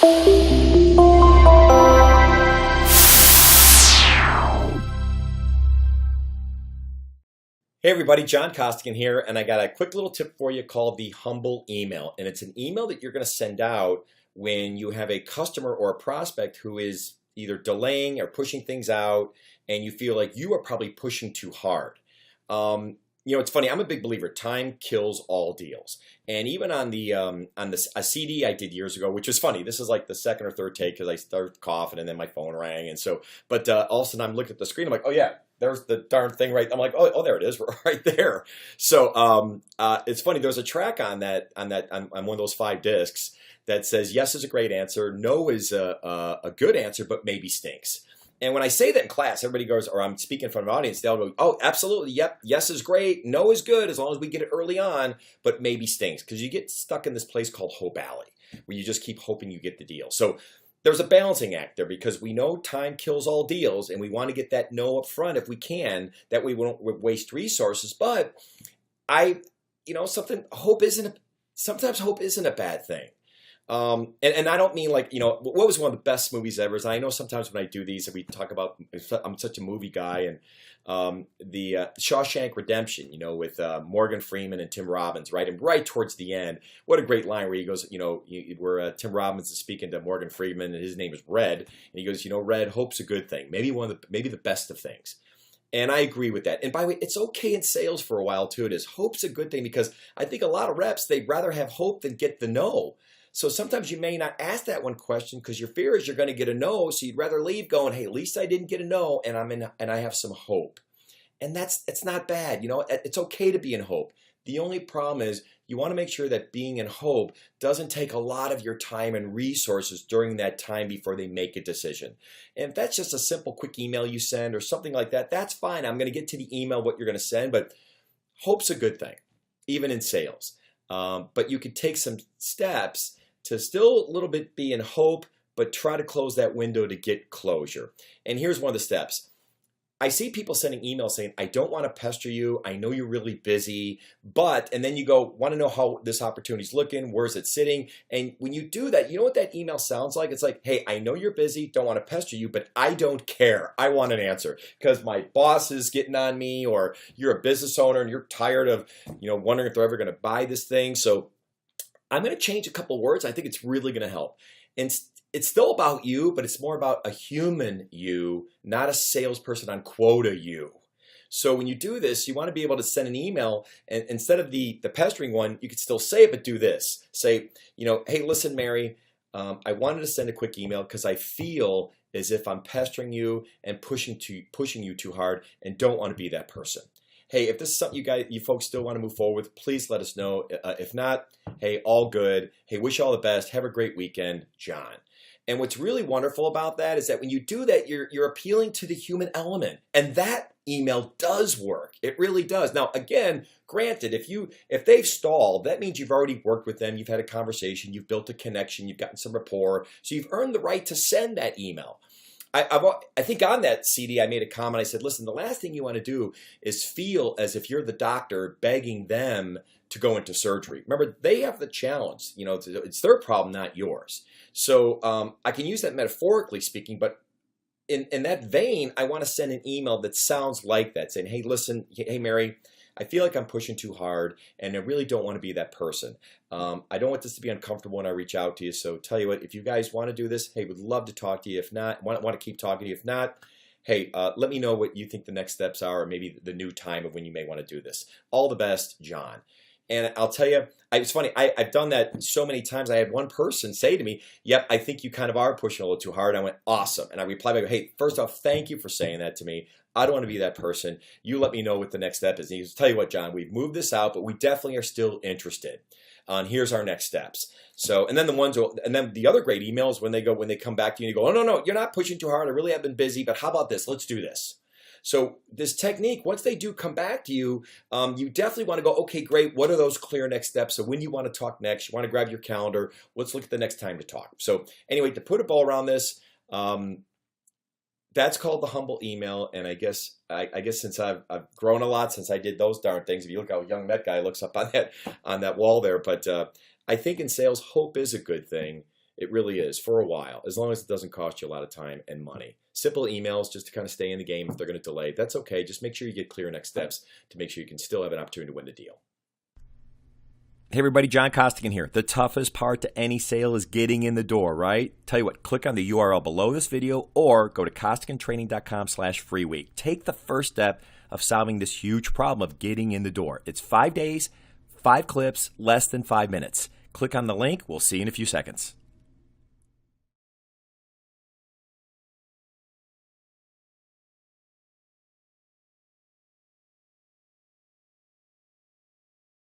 Hey everybody, John Costigan here, and I got a quick little tip for you called the humble email. And it's an email that you're going to send out when you have a customer or a prospect who is either delaying or pushing things out, and you feel like you are probably pushing too hard. It's funny. I'm a big believer. Time kills all deals. And even on a CD I did years ago, which is funny. This is like the second or third take because I started coughing and then my phone rang, and so. But all of a sudden I'm looking at the screen. I'm like, oh yeah, there's the darn thing right. I'm like, oh, there it is, right there. So it's funny. There's a track on one of those 5 discs that says yes is a great answer, no is a good answer, but maybe stinks. And when I say that in class, everybody goes, or I'm speaking in front of an audience, they'll go, oh, absolutely, yep, yes is great, no is good as long as we get it early on, but maybe stinks. Because you get stuck in this place called Hope Alley, where you just keep hoping you get the deal. So there's a balancing act there, because we know time kills all deals, and we want to get that no up front if we can, that way we don't waste resources. But sometimes hope isn't a bad thing. And I don't mean like, what was one of the best movies ever? And I know sometimes when I do these and we talk about, I'm such a movie guy, and the Shawshank Redemption, with Morgan Freeman and Tim Robbins, right? And right towards the end, what a great line where he goes, where Tim Robbins is speaking to Morgan Freeman, and his name is Red, and he goes, Red, hope's a good thing, maybe the best of things. And I agree with that. And by the way, it's okay in sales for a while too. It is. Hope's a good thing, because I think a lot of reps, they'd rather have hope than get the no. So sometimes you may not ask that one question because your fear is you're going to get a no. So you'd rather leave going, hey, at least I didn't get a no, and I have some hope. And it's not bad. It's okay to be in hope. The only problem is you want to make sure that being in hope doesn't take a lot of your time and resources during that time before they make a decision. And if that's just a simple, quick email you send or something like that, that's fine. I'm going to get to the email what you're going to send, but hope's a good thing, even in sales. But you could take some steps to still a little bit be in hope, but try to close that window to get closure. And here's one of the steps. I see people sending emails saying, I don't want to pester you. I know you're really busy, but, and then you go, want to know how this opportunity's looking, where's it sitting? And when you do that, you know what that email sounds like? It's like, hey, I know you're busy, don't want to pester you, but I don't care. I want an answer because my boss is getting on me, or you're a business owner and you're tired of, wondering if they're ever going to buy this thing. So I'm going to change a couple words. I think it's really going to help. And it's still about you, but it's more about a human you, not a salesperson on quota you. So when you do this, you want to be able to send an email, and instead of the pestering one, you could still say it, but do this. Say, hey, listen, Mary, I wanted to send a quick email because I feel as if I'm pestering you and pushing you too hard, and don't want to be that person. Hey, if this is something you folks still want to move forward with, please let us know. If not, hey, all good. Hey, wish you all the best. Have a great weekend, John. And what's really wonderful about that is that when you do that, you're appealing to the human element. And that email does work. It really does. Now, again, granted, if they've stalled, that means you've already worked with them, you've had a conversation, you've built a connection, you've gotten some rapport, so you've earned the right to send that email. I think on that CD, I made a comment. I said, listen, the last thing you want to do is feel as if you're the doctor begging them to go into surgery. Remember, they have the challenge. It's their problem, not yours. So I can use that metaphorically speaking, but in that vein, I want to send an email that sounds like that, saying, hey, listen, hey, Mary, I feel like I'm pushing too hard, and I really don't want to be that person. I don't want this to be uncomfortable when I reach out to you. So tell you what, if you guys want to do this, hey, would love to talk to you. If not, want to keep talking to you. If not, hey, let me know what you think the next steps are, or maybe the new time of when you may want to do this. All the best, John. And I'll tell you, it's funny, I've done that so many times. I had one person say to me, yep, I think you kind of are pushing a little too hard. I went, awesome. And I replied back, hey, first off, thank you for saying that to me. I don't want to be that person. You let me know what the next step is. And he goes, tell you what, John, we've moved this out, but we definitely are still interested. Here's our next steps. So, and then the other great emails when they come back to you and you go, oh, no, you're not pushing too hard. I really have been busy, but how about this? Let's do this. So this technique, once they do come back to you, you definitely want to go, okay, great. What are those clear next steps? So when you want to talk next, you want to grab your calendar. Let's look at the next time to talk. So anyway, to put a bow around this, that's called the humble email. And I guess since I've grown a lot since I did those darn things, if you look how young that guy looks up on that wall there, but I think in sales, hope is a good thing. It really is, for a while, as long as it doesn't cost you a lot of time and money. Simple emails just to kind of stay in the game. If they're going to delay, that's okay. Just make sure you get clear next steps to make sure you can still have an opportunity to win the deal. Hey everybody, John Costigan here. The toughest part to any sale is getting in the door, right? Tell you what, click on the URL below this video or go to costigantraining.com/free week. Take the first step of solving this huge problem of getting in the door. It's 5 days, 5 clips, less than 5 minutes. Click on the link. We'll see you in a few seconds.